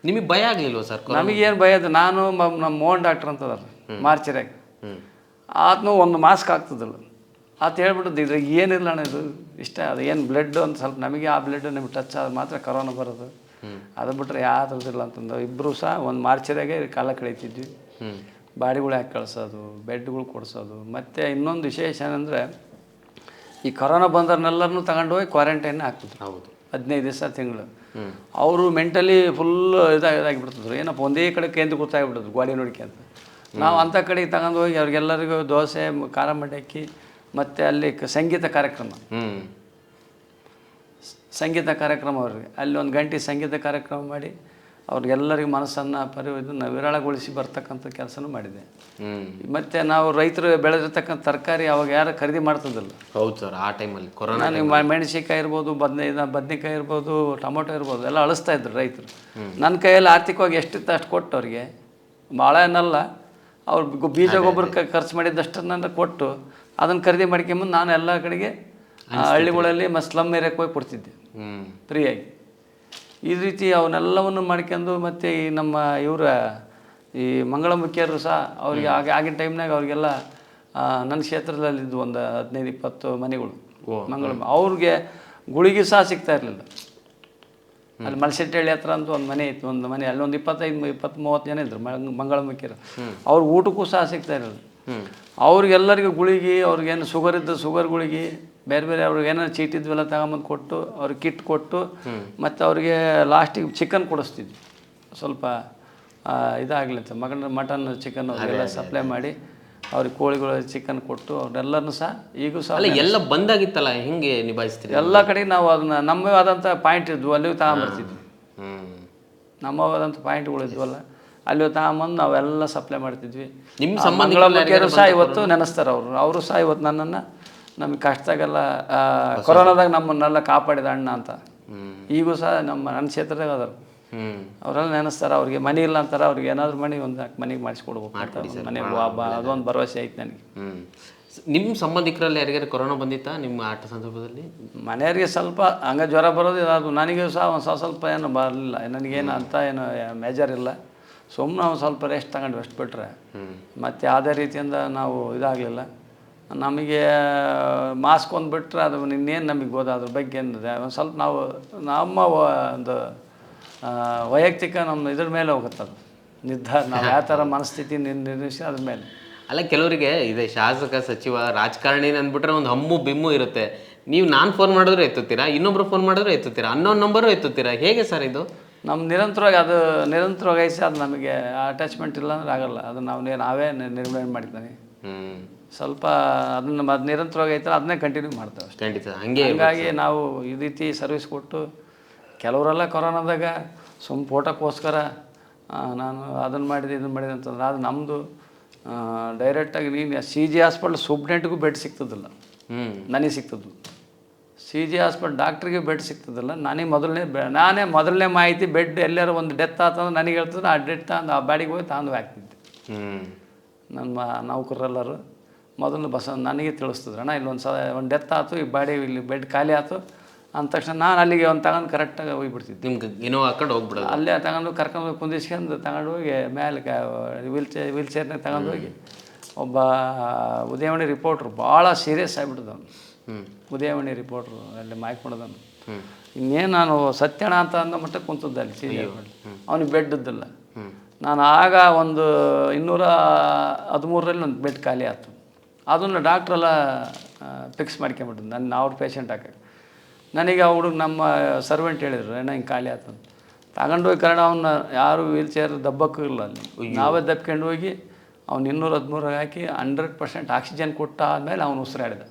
ನಿಮಗೆ ಭಯ ಆಗಲಿಲ್ವ ಸರ್? ನಮಗೇನು ಭಯ ಅದು. ನಾನು ನಮ್ಮ ಮೋಹನ್ ಡಾಕ್ಟ್ರ್ ಅಂತದಾರ ಮಾರ್ಚರಿಯಾಗ, ಆತನು ಒಂದು ಮಾಸ್ಕ್ ಆಗ್ತದಿಲ್ಲ. ಆತ ಹೇಳ್ಬಿಟ್ಟದ್ದು ಇದ್ರಾಗ ಏನಿಲ್ಲ ಅಣ್ಣ, ಇದು ಇಷ್ಟ ಅದು ಏನು ಬ್ಲಡ್ ಅಂತ ಸ್ವಲ್ಪ ನಮಗೆ ಆ ಬ್ಲಡ್ ನಿಮ್ಗೆ ಟಚ್ ಆದ್ರೆ ಮಾತ್ರ ಕರೋನಾ ಬರೋದು, ಅದು ಬಿಟ್ಟರೆ ಯಾವುದಿಲ್ಲ ಅಂತಂದು ಇಬ್ಬರು ಸಹ ಒಂದು ಮಾರ್ಚರಿಯಾಗೆ ಕಾಲ ಕಳೀತಿದ್ವಿ. ಬಾಡಿಗಳು ಹಾಕಿ ಕಳಿಸೋದು, ಬೆಡ್ಗಳು ಕೊಡಿಸೋದು. ಮತ್ತು ಇನ್ನೊಂದು ವಿಶೇಷ ಏನಂದರೆ ಈ ಕೊರೋನಾ ಬಂದವ್ರನ್ನೆಲ್ಲರನ್ನೂ ತಗೊಂಡು ಹೋಗಿ ಕ್ವಾರಂಟೈನ್ ಹಾಕ್ತಿದ್ರು. ಹೌದು, 15 ದಿವಸ ತಿಂಗಳು. ಅವರು ಮೆಂಟಲಿ ಫುಲ್ ಇದಾಗಿಬಿಡ್ತಿದ್ರು. ಏನಪ್ಪ ಒಂದೇ ಕಡೆ ಕೇಂದ್ರ ಗೊತ್ತಾಗ್ಬಿಟ್ಟಿದ್ರು ಗೋಡಿ ನೋಡಿಕೆ ಅಂತ. ನಾವು ಅಂಥ ಕಡೆಗೆ ತಗೊಂಡು ಹೋಗಿ ಅವ್ರಿಗೆಲ್ಲರಿಗೂ ದೋಸೆ, ಖಾರ ಮಂಡಕ್ಕಿ, ಮತ್ತು ಅಲ್ಲಿ ಸಂಗೀತ ಕಾರ್ಯಕ್ರಮ ಅವ್ರಿಗೆ ಅಲ್ಲಿ 1 ಗಂಟೆ ಸಂಗೀತ ಕಾರ್ಯಕ್ರಮ ಮಾಡಿ ಅವ್ರಿಗೆಲ್ಲರಿಗೂ ಮನಸ್ಸನ್ನು ಇದನ್ನು ವಿರಳಗೊಳಿಸಿ ಬರ್ತಕ್ಕಂಥ ಕೆಲಸನೂ ಮಾಡಿದೆ. ಮತ್ತು ನಾವು ರೈತರು ಬೆಳೆದಿರ್ತಕ್ಕಂಥ ತರಕಾರಿ ಅವಾಗ ಯಾರು ಖರೀದಿ ಮಾಡ್ತಿದ್ದಿಲ್ಲ. ಹೌದು ಸರ್, ಆ ಟೈಮಲ್ಲಿ ಕೊರೋನಾ ಮೆಣಸಿನ್ಕಾಯಿ ಇರ್ಬೋದು, ಬದನೆಕಾಯಿ ಇರ್ಬೋದು, ಟೊಮೊಟೊ ಇರ್ಬೋದು, ಎಲ್ಲ ಅಳಿಸ್ತಾ ಇದ್ರು ರೈತರು. ನನ್ನ ಕೈಯಲ್ಲಿ ಆರ್ಥಿಕವಾಗಿ ಎಷ್ಟಿತ್ತು ಅಷ್ಟು ಕೊಟ್ಟು ಅವ್ರಿಗೆ ಭಾಳ ಏನಲ್ಲ, ಅವ್ರು ಬೀಜ ಗೊಬ್ಬರ ಖರ್ಚು ಮಾಡಿದ್ದಷ್ಟನ್ನು ಕೊಟ್ಟು ಅದನ್ನು ಖರೀದಿ ಮಾಡ್ಕೊಂಬಂದು ನಾನು ಎಲ್ಲ ಕಡೆಗೆ ಹಳ್ಳಿಗಳಲ್ಲಿ ಸ್ಲಮ್ ಏರಿಯಾಕ್ಕೆ ಹೋಗಿ ಕೊಡ್ತಿದ್ದೆ ಫ್ರೀಯಾಗಿ. ಈ ರೀತಿ ಅವನ್ನೆಲ್ಲವನ್ನು ಮಾಡ್ಕೊಂಡು ಮತ್ತು ಈ ನಮ್ಮ ಈ ಮಂಗಳ ಮುಖ್ಯರು ಸಹ ಅವ್ರಿಗೆ ಆಗಿನ ಟೈಮ್ನಾಗ ಅವ್ರಿಗೆಲ್ಲ ನನ್ನ ಕ್ಷೇತ್ರದಲ್ಲಿದ್ದು ಒಂದು 15-20 ಮನೆಗಳು ಮಂಗಳ ಅವ್ರಿಗೆ ಗುಳಿಗೆ ಸಹ ಸಿಗ್ತಾ ಇರಲಿಲ್ಲ. ಅಲ್ಲಿ ಮಲಸೆಟ್ಟಹಳ್ಳಿ ಹತ್ರ ಅಂತ ಒಂದು ಮನೆ ಇತ್ತು, ಒಂದು ಮನೆ ಅಲ್ಲೊಂದು 25-30 ಜನ ಇದ್ರು ಮಂಗಳಮುಖಿಯರು. ಅವ್ರ ಊಟಕ್ಕೂ ಸಹ ಸಿಗ್ತಾ ಇರೋದು. ಅವ್ರಿಗೆಲ್ಲರಿಗೂ ಗುಳಿಗೆ, ಅವ್ರಿಗೇನು ಶುಗರ್ ಇದ್ದು ಶುಗರ್ ಗುಳಿಗೆ, ಬೇರೆ ಬೇರೆ ಅವ್ರಿಗೆ ಏನಾರು ಚೀಟಿ ಇದ್ವೆಲ್ಲ ತಗೊಂಬಂದು ಕೊಟ್ಟು, ಅವ್ರಿಗೆ ಕಿಟ್ ಕೊಟ್ಟು, ಮತ್ತು ಅವ್ರಿಗೆ ಲಾಸ್ಟಿಗೆ ಚಿಕನ್ ಕೊಡಿಸ್ತಿದ್ವಿ. ಸ್ವಲ್ಪ ಇದಾಗಲಿ ಅಂತ ಮಟನ್ ಚಿಕನ್ ಎಲ್ಲ ಸಪ್ಲೈ ಮಾಡಿ ಅವ್ರಿಗೆ ಕೋಳಿಗಳು ಚಿಕನ್ ಕೊಟ್ಟು ಅವ್ರೆಲ್ಲರೂ ಸಹ ಈಗೂ ಸಹ ಎಲ್ಲ ಬಂದಾಗಿತ್ತಲ್ಲ, ಹೆಂಗೆ ನಿಭಾಯಿಸ್ತೀರಿ? ಎಲ್ಲ ಕಡೆ ನಾವು ಅದನ್ನ ನಮ್ಮವೇ ಆದಂಥ ಪಾಯಿಂಟ್ ಇದ್ವು, ಅಲ್ಲಿ ತಗೊಂಬರ್ತಿದ್ವಿ. ನಮ್ಮವಾದಂಥ ಪಾಯಿಂಟ್ಗಳು ಇದ್ವಲ್ಲ, ಅಲ್ಲಿ ತಗೊಂಬಂದು ನಾವೆಲ್ಲ ಸಪ್ಲೈ ಮಾಡ್ತಿದ್ವಿ. ನಿಮ್ಮ ಮಂಗಳಮುಖಿಯರು ಸಹ ಇವತ್ತು ನೆನೆಸ್ತಾರೆ. ಅವರು ಸಹ ಇವತ್ತು ನನ್ನನ್ನು ನಮಗೆ ಕಷ್ಟದಾಗೆಲ್ಲ ಕೊರೋನಾದಾಗ ನಮ್ಮನ್ನೆಲ್ಲ ಕಾಪಾಡಿದ ಅಣ್ಣ ಅಂತ ಈಗೂ ಸಹ ನನ್ನ ಕ್ಷೇತ್ರದಾಗ ಅದಾರು. ಅವರೆಲ್ಲ ನೆನೆಸ್ತಾರೆ. ಅವ್ರಿಗೆ ಮನೆ ಇಲ್ಲ ಅಂತಾರೆ, ಅವ್ರಿಗೆ ಏನಾದರೂ ಒಂದು ಮನೆಗೆ ಮಾಡಿಸ್ಕೊಡ್ಬೇಕು ಅಂತ ಮನೆ ಅದೊಂದು ಭರವಸೆ ಐತೆ ನನಗೆ. ನಿಮ್ಮ ಸಂಬಂಧಿಕರಲ್ಲಿ ಯಾರಿಗಾರು ಕೊರೋನಾ ಬಂದಿತ್ತಾ ನಿಮ್ಮ ಆಟ ಸಂದರ್ಭದಲ್ಲಿ? ಮನೆಯವರಿಗೆ ಸ್ವಲ್ಪ ಹಂಗೆ ಜ್ವರ ಬರೋದು ಅದು. ನನಗೆ ಸಹ ಒಂದು ಸ್ವಲ್ಪ ಏನು ಬರಲಿಲ್ಲ, ನನಗೇನು ಅಂತ ಏನು ಮೇಜರ್ ಇಲ್ಲ. ಸುಮ್ಮನೆ ನಾವು ಸ್ವಲ್ಪ ರೆಸ್ಟ್ ತಗೊಂಡು ಅಷ್ಟು ಬಿಟ್ಟರೆ ಮತ್ತು ಯಾವುದೇ ರೀತಿಯಿಂದ ನಾವು ಇದಾಗಲಿಲ್ಲ. ನಮಗೆ ಮಾಸ್ಕ್ ಒಂದು ಬಿಟ್ಟರೆ ಅದು ಇನ್ನೇನು ನಮಗೆ ಅದ್ರ ಬಗ್ಗೆ ಏನಿದೆ ಒಂದು ಸ್ವಲ್ಪ ನಾವು ನಮ್ಮ ಒಂದು ವೈಯಕ್ತಿಕ ನಮ್ಮ ಇದ್ರ ಮೇಲೆ ಹೋಗುತ್ತೆ ಅದು ನಿರ್ಧಾರ. ನಾವು ಯಾವ ಥರ ಮನಸ್ಥಿತಿ ನಿರ್ಣಯಿಸಿ ಅದ್ರ ಮೇಲೆ. ಅಲ್ಲ, ಕೆಲವರಿಗೆ ಇದೆ ಶಾಸಕ ಸಚಿವ ರಾಜಕಾರಣಿ ಅಂದ್ಬಿಟ್ರೆ ಒಂದು ಹಮ್ಮು ಬಿಮ್ಮು ಇರುತ್ತೆ. ನೀವು ನಾನು ಫೋನ್ ಮಾಡಿದ್ರು ಎತ್ತುತ್ತೀರಾ, ಇನ್ನೊಬ್ರು ಫೋನ್ ಮಾಡಿದ್ರು ಎತ್ತುತ್ತೀರಾ, ಅನ್ನೋನ್ ನಂಬರು ಎತ್ತುತ್ತೀರಾ, ಹೇಗೆ ಸರ್ ಇದು? ನಮ್ಮ ನಿರಂತರವಾಗಿ ಐಸಿ ಅದು ನಮಗೆ ಅಟ್ಯಾಚ್ಮೆಂಟ್ ಇಲ್ಲ ಅಂದ್ರೆ ಆಗಲ್ಲ. ಅದು ನಾವೇ ನಿರ್ವಹಣೆ ಮಾಡ್ತಾನೆ. ಸ್ವಲ್ಪ ಅದನ್ನು ಅದು ನಿರಂತರವಾಗಿ ಐತಲ್ಲ ಅದನ್ನೇ ಕಂಟಿನ್ಯೂ ಮಾಡ್ತೇವೆ ಅಷ್ಟೇ. ಖಂಡಿತ ಹಂಗೆ. ಹಂಗಾಗಿ ನಾವು ಈ ರೀತಿ ಸರ್ವಿಸ್ ಕೊಟ್ಟು ಕೆಲವರೆಲ್ಲ ಕೊರೋನಾದಾಗ ಫೋಟೋಕ್ಕೋಸ್ಕರ ನಾನು ಅದನ್ನು ಮಾಡಿದೆ ಇದನ್ನು ಮಾಡಿದೆ ಅಂತಂದ್ರೆ ಅದು ನಮ್ಮದು ಡೈರೆಕ್ಟಾಗಿ ನೀನು CG ಹಾಸ್ಪಿಟ್ಲ್ ಸೂಪ್ರೆಂಟ್ಗೂ ಬೆಡ್ ಸಿಗ್ತದಿಲ್ಲ, ನನಗೆ ಸಿಗ್ತದ್ದು. CG ಹಾಸ್ಪಿಟ್ಲ್ ಡಾಕ್ಟ್ರಿಗೆ ಬೆಡ್ ಸಿಗ್ತದಿಲ್ಲ, ನಾನೇ ಮೊದಲನೇ ಮಾಹಿತಿ ಬೆಡ್ ಎಲ್ಲರೂ ಒಂದು ಡೆತ್ ಆತಂದ್ರೆ ನನಗೆ ಹೇಳ್ತದೆ. ಆ ಡೆತ್ ಆ ಬಾಡಿಗೆ ಹೋಗಿ ತಂದು ಹಾಕ್ತಿದ್ದೆ. ನಮ್ಮ ನೌಕರರೆಲ್ಲರೂ ಮೊದಲು ನನಗೆ ತಿಳಿಸ್ತದ್ರು, ಅಣ್ಣ ಒಂದು ಡೆತ್ ಆಯ್ತು, ಈ ಬಾಡಿ ಇಲ್ಲಿ ಬೆಡ್ ಖಾಲಿ ಆಯ್ತು ಅಂದ ತಕ್ಷಣ ನಾನು ಅಲ್ಲಿಗೆ ಒಂದು ತಗೊಂಡು ಕರೆಕ್ಟಾಗಿ ಹೋಗಿಬಿಡ್ತಿದ್ದೆ. ನಿಮ್ಗೆ ಏನೋ ಹಾಕೊಂಡು ಹೋಗ್ಬಿಡೋದು. ಅಲ್ಲೇ ತಗೊಂಡು ಕರ್ಕೊಂಡು ಕುಂದಿಸ್ಕೊಂಡು ತಗೊಂಡು ಹೋಗಿ ಮೇಲೆ ವೀಲ್ ಚೇರ್ನಾಗ ತಗೊಂಡು ಹೋಗಿ ಒಬ್ಬ ಉದಯವಾಣಿ ರಿಪೋರ್ಟ್ರು ಭಾಳ ಸೀರಿಯಸ್ ಆಗಿಬಿಟ್ಟಿದ್ದವನು. ಉದಯವಾಣಿ ರಿಪೋರ್ಟ್ರು ಅಲ್ಲಿ ಮಾಯ್ಕೊಂಡದವನು. ಇನ್ನೇನು ನಾನು ಸತ್ಯಣ ಅಂತ ಅಂದ ಮಟ್ಟ ಕುಂತದ್ದು ಅಲ್ಲಿ ಅವನಿಗೆ ಬೆಡ್ ಇದ್ದಿಲ್ಲ. ನಾನು ಆಗ ಒಂದು 213ರಲ್ಲಿ ಒಂದು ಬೆಡ್ ಖಾಲಿ ಆಯ್ತು. ಅದನ್ನು ಡಾಕ್ಟ್ರೆಲ್ಲ ಫಿಕ್ಸ್ ಮಾಡ್ಕೊಂಬಿಟ್ಟಿದ್ದು ಅವ್ರ ಪೇಷಂಟ್ ಹಾಕಿ. ನನಗೆ ಆ ಹುಡುಗ ನಮ್ಮ ಸರ್ವೆಂಟ್ ಹೇಳಿದ್ರು, ಏನೋ ಹಿಂಗೆ ಖಾಲಿ ಆಯ್ತು ಅಂತ. ತಗೊಂಡೋಗಿ ಕನ್ನಡ ಅವನ್ನ ಯಾರು ವೀಲ್ ಚೇರ್ ದಬ್ಬಕ್ಕಿಲ್ಲ ಅಲ್ಲಿ. ನಾವೇ ದಬ್ಕೊಂಡು ಹೋಗಿ ಅವ್ನು 213 ಹಾಕಿ 100% ಆಕ್ಸಿಜನ್ ಕೊಟ್ಟ ಆದಮೇಲೆ ಅವನು ಉಸಿರಾಡಿದ.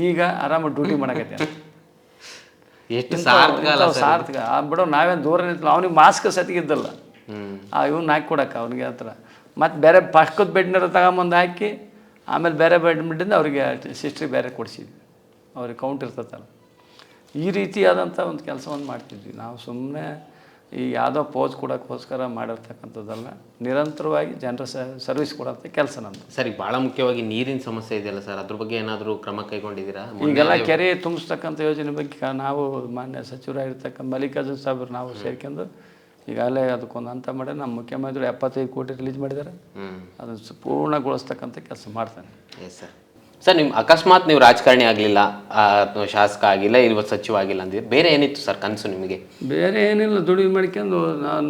ಈಗ ಆರಾಮಾಗಿ ಡ್ಯೂಟಿ ಮಾಡಕತ್ತೆ. ಎಷ್ಟು ಸಾರ್ಥಕ ಬಿಡೋ. ನಾವೇನು ದೂರ ನಿಂತಲ್ಲ, ಅವ್ನಿಗೆ ಮಾಸ್ಕ್ ಸತಿಗಿದ್ದಲ್ಲ ಇವ್ನು ಹಾಕಿ ಕೊಡಕ್ಕೆ ಅವ್ನಿಗೆ ಹತ್ರ. ಮತ್ತು ಬೇರೆ ಪಕ್ಕದ ಬೆಡ್ನಾರ ತಗೊಂಬಂದು ಹಾಕಿ ಆಮೇಲೆ ಬೇರೆ ಬೆಡ್ಮಿಂಟಿಂದ ಅವರಿಗೆ ಸಿಸ್ಟ್ರಿಗೆ ಬೇರೆ ಕೊಡಿಸಿದ್ವಿ. ಅವ್ರಿಗೆ ಕೌಂಟ್ ಇರ್ತೈತಲ್ಲ. ಈ ರೀತಿಯಾದಂಥ ಒಂದು ಕೆಲಸವನ್ನು ಮಾಡ್ತಿದ್ವಿ ನಾವು. ಸುಮ್ಮನೆ ಈ ಯಾವುದೋ ಪೋಸ್ ಕೊಡೋಕ್ಕೋಸ್ಕರ ಮಾಡಿರ್ತಕ್ಕಂಥದ್ದಲ್ಲ, ನಿರಂತರವಾಗಿ ಜನರ ಸರ್ವಿಸ್ ಕೊಡೋಂಥ ಕೆಲಸ ನಮ್ಮದು. ಸರಿ, ಭಾಳ ಮುಖ್ಯವಾಗಿ ನೀರಿನ ಸಮಸ್ಯೆ ಇದೆಯಲ್ಲ ಸರ್, ಅದ್ರ ಬಗ್ಗೆ ಏನಾದರೂ ಕ್ರಮ ಕೈಗೊಂಡಿದ್ದೀರಾ? ಈಗೆಲ್ಲ ಕೆರೆ ತುಂಬಿಸ್ತಕ್ಕಂಥ ಯೋಜನೆ ಬಗ್ಗೆ ನಾವು ಮಾನ್ಯ ಸಚಿವರಾಗಿರ್ತಕ್ಕಂಥ ಮಲ್ಲಿಕಾರ್ಜುನ ಸಾಹೇಬ್ರು ನಾವು ಸೇರ್ಕೊಂಡು ಈಗಾಗಲೇ ಅದಕ್ಕೊಂದು ಹಂತ ಮಾಡಿ ನಮ್ಮ ಮುಖ್ಯಮಂತ್ರಿ 75 ಕೋಟಿ ರಿಲೀಸ್ ಮಾಡಿದ್ದಾರೆ. ಅದನ್ನು ಪೂರ್ಣಗೊಳಿಸ್ತಕ್ಕಂಥ ಕೆಲಸ ಮಾಡ್ತಾನೆ. Yes sir. ಸರ್, ನಿಮ್ಮ ಅಕಸ್ಮಾತ್ ನೀವು ರಾಜಕಾರಣಿ ಆಗಲಿಲ್ಲ, ಶಾಸಕ ಆಗಿಲ್ಲ, ಇವತ್ತು ಸಚಿವ ಆಗಿಲ್ಲ ಅಂದಿದ್ರೆ ಬೇರೆ ಏನಿತ್ತು ಸರ್ ಕನಸು ನಿಮಗೆ? ಬೇರೆ ಏನಿಲ್ಲ, ದುಡಿಮೆ ಮಾಡ್ಕೊಂಡು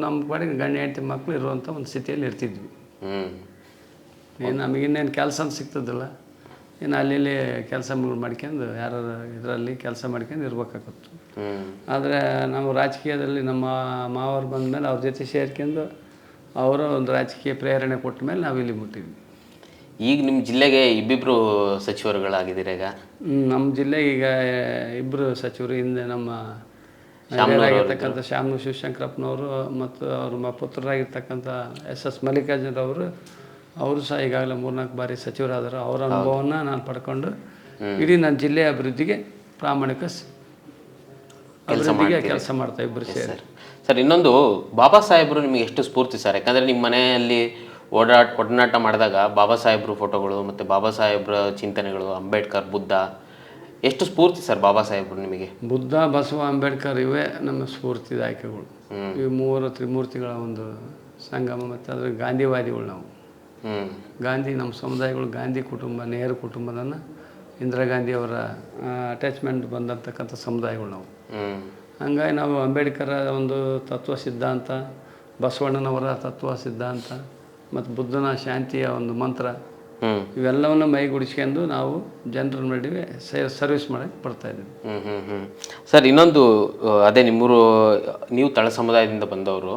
ನಮ್ಮ ಪಾಡಿಗೆ ಗಂಡ ಹೆಂಡತಿ ಮಕ್ಕಳು ಇರುವಂಥ ಒಂದು ಸ್ಥಿತಿಯಲ್ಲಿ ಇರ್ತಿದ್ವಿ. ಏನು ನಮಗಿನ್ನೇನು ಕೆಲಸ ಅಂತ ಸಿಗ್ತದಿಲ್ಲ. ಇನ್ನು ಅಲ್ಲಿ ಕೆಲಸಗಳು ಮಾಡ್ಕೊಂಡು ಯಾರು ಇದರಲ್ಲಿ ಕೆಲಸ ಮಾಡ್ಕೊಂಡು ಇರ್ಬೇಕಾಗತ್ತು. ಆದರೆ ನಾವು ರಾಜಕೀಯದಲ್ಲಿ ನಮ್ಮ ಮಾವರು ಬಂದ ಮೇಲೆ ಅವ್ರ ಜೊತೆ ಸೇರ್ಕೊಂಡು ಅವರು ಒಂದು ರಾಜಕೀಯ ಪ್ರೇರಣೆ ಕೊಟ್ಟ ಮೇಲೆ ನಾವು ಇಲ್ಲಿ ಮುಟ್ಟಿದ್ವಿ. ಈಗ ನಿಮ್ಮ ಜಿಲ್ಲೆಗೆ ಇಬ್ಬಿಬ್ಬರು ಸಚಿವರುಗಳಾಗಿದ್ದೀರ. ಈಗ ನಮ್ಮ ಜಿಲ್ಲೆಗೆ ಈಗ 2 ಸಚಿವರು ಹಿಂದೆ ನಮ್ಮ ಆಗಿರ್ತಕ್ಕಂಥ ಶಾಮನೂರು ಶಿವಶಂಕರಪ್ಪನವರು ಮತ್ತು ಅವ್ರ ಪುತ್ರರಾಗಿರ್ತಕ್ಕಂಥ SS ಮಲ್ಲಿಕಾರ್ಜುನರವರು, ಅವರು ಸಹ ಈಗಾಗಲೇ 3-4 ಬಾರಿ ಸಚಿವರಾದರು. ಅವರ ಅನುಭವವನ್ನು ನಾನು ಪಡ್ಕೊಂಡು ಇಡೀ ನನ್ನ ಜಿಲ್ಲೆಯ ಅಭಿವೃದ್ಧಿಗೆ ಪ್ರಾಮಾಣಿಕ ಕೆಲಸ ಮಾಡ್ತಾ ಇಬ್ಬರು ಸೇರಿ. ಸರ್, ಇನ್ನೊಂದು ಬಾಬಾ ಸಾಹೇಬರು ನಿಮಗೆ ಎಷ್ಟು ಸ್ಫೂರ್ತಿ ಸರ್? ಯಾಕಂದರೆ ನಿಮ್ಮ ಮನೆಯಲ್ಲಿ ಒಡನಾಟ ಮಾಡಿದಾಗ ಬಾಬಾ ಸಾಹೇಬ್ರ ಫೋಟೋಗಳು ಮತ್ತು ಬಾಬಾ ಸಾಹೇಬ್ರ ಚಿಂತನೆಗಳು, ಅಂಬೇಡ್ಕರ್, ಬುದ್ಧ, ಎಷ್ಟು ಸ್ಫೂರ್ತಿ ಸರ್ ಬಾಬಾ ಸಾಹೇಬ್ರು ನಿಮಗೆ? ಬುದ್ಧ, ಬಸವ, ಅಂಬೇಡ್ಕರ್ ಇವೇ ನಮ್ಮ ಸ್ಫೂರ್ತಿದಾಯಕಗಳು. ಇವು 3 ತ್ರಿಮೂರ್ತಿಗಳ ಒಂದು ಸಂಗಮ. ಮತ್ತು ಅದ್ರ ಗಾಂಧಿವಾದಿಗಳು ನಾವು. ಗಾಂಧಿ ನಮ್ಮ ಸಮುದಾಯಗಳು ಗಾಂಧಿ ಕುಟುಂಬ, ನೆಹರು ಕುಟುಂಬದನ್ನು ಇಂದಿರಾ ಗಾಂಧಿಯವರ ಅಟ್ಯಾಚ್ಮೆಂಟ್ ಬಂದಂತಕ್ಕಂಥ ಸಮುದಾಯಗಳು ನಾವು. ಹಂಗಾಗಿ ನಾವು ಅಂಬೇಡ್ಕರ ಒಂದು ತತ್ವ ಸಿದ್ಧಾಂತ, ಬಸವಣ್ಣನವರ ತತ್ವ ಸಿದ್ಧಾಂತ ಮತ್ತು ಬುದ್ಧನ ಶಾಂತಿಯ ಒಂದು ಮಂತ್ರ ಇವೆಲ್ಲವನ್ನು ಮೈಗೂಡಿಸ್ಕೊಂಡು ನಾವು ಜನರ ನಡುವೆ ಸರ್ವಿಸ್ ಮಾಡಕ್ಕೆ ಬರ್ತಾಯಿದ್ದೀವಿ. ಸರ್, ಇನ್ನೊಂದು ಅದೇ ನೀವು ತಳ ಸಮುದಾಯದಿಂದ ಬಂದವರು,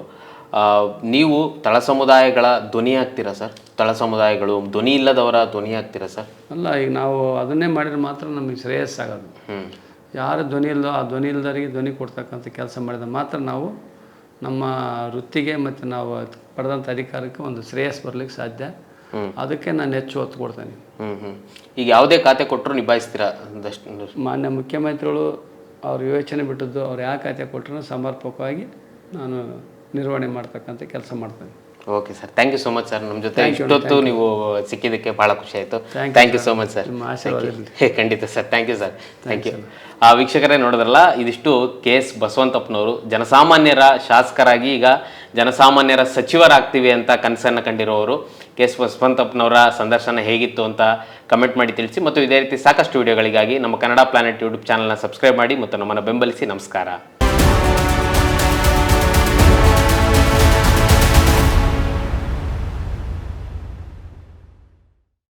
ನೀವು ತಳ ಸಮುದಾಯಗಳ ಧ್ವನಿ ಆಗ್ತೀರಾ ಸರ್? ತಳ ಸಮುದಾಯಗಳು ಧ್ವನಿ ಇಲ್ಲದವರ ಧ್ವನಿ ಆಗ್ತೀರಾ ಸರ್? ಅಲ್ಲ, ಈಗ ನಾವು ಅದನ್ನೇ ಮಾಡಿದ್ರೆ ಮಾತ್ರ ನಮಗೆ ಶ್ರೇಯಸ್ಸಾಗೋದು. ಯಾರು ಧ್ವನಿ ಇಲ್ಲೋ ಆ ಧ್ವನಿ ಇಲ್ಲದವರಿಗೆ ಧ್ವನಿ ಕೊಡ್ತಕ್ಕಂಥ ಕೆಲಸ ಮಾಡಿದ್ರೆ ಮಾತ್ರ ನಾವು ನಮ್ಮ ವೃತ್ತಿಗೆ ಮತ್ತು ನಾವು ಪಡೆದಂಥ ಅಧಿಕಾರಕ್ಕೆ ಒಂದು ಶ್ರೇಯಸ್ ಬರಲಿಕ್ಕೆ ಸಾಧ್ಯ. ಅದಕ್ಕೆ ನಾನು ಹೆಚ್ಚು ಒತ್ತು ಕೊಡ್ತೇನೆ. ಈಗ ಯಾವುದೇ ಖಾತೆ ಕೊಟ್ಟರು ನಿಭಾಯಿಸ್ತೀರಾ? ಮಾನ್ಯ ಮುಖ್ಯಮಂತ್ರಿಗಳು ಅವ್ರ ಯೋಚನೆ ಬಿಟ್ಟದ್ದು, ಅವ್ರು ಯಾವ ಖಾತೆ ಕೊಟ್ಟರು ಸಮರ್ಪಕವಾಗಿ ನಾನು ನಿರ್ವಹಣೆ ಮಾಡ್ತಕ್ಕಂಥ ಕೆಲಸ ಮಾಡ್ತೇನೆ. Okay sir, thank you so much sir. ನಮ್ಮ ಜೊತೆ ಇಷ್ಟೊತ್ತು ನೀವು ಸಿಕ್ಕಿದ್ದಕ್ಕೆ ಭಾಳ ಖುಷಿ ಆಯಿತು. Thank you so much sir. ಖಂಡಿತ sir, thank you sir, thank you. ವೀಕ್ಷಕರೇ ನೋಡಿದ್ರಲ್ಲ, ಇದಿಷ್ಟು KS ಬಸವಂತಪ್ಪನವರು ಜನಸಾಮಾನ್ಯರ ಶಾಸಕರಾಗಿ ಈಗ ಜನಸಾಮಾನ್ಯರ ಸಚಿವರಾಗ್ತೀವಿ ಅಂತ ಕನಸನ್ನು ಕಂಡಿರೋರು. KS ಬಸವಂತಪ್ಪನವರ ಸಂದರ್ಶನ ಹೇಗಿತ್ತು ಅಂತ ಕಮೆಂಟ್ ಮಾಡಿ ತಿಳಿಸಿ, ಮತ್ತು ಇದೇ ರೀತಿ ಸಾಕಷ್ಟು ವಿಡಿಯೋಗಳಿಗಾಗಿ ನಮ್ಮ ಕನ್ನಡ ಪ್ಲಾನೆಟ್ ಯೂಟ್ಯೂಬ್ ಚಾನಲ್ನ ಸಬ್ಸ್ಕ್ರೈಬ್ ಮಾಡಿ ಮತ್ತು ನಮ್ಮನ್ನು ಬೆಂಬಲಿಸಿ. ನಮಸ್ಕಾರ.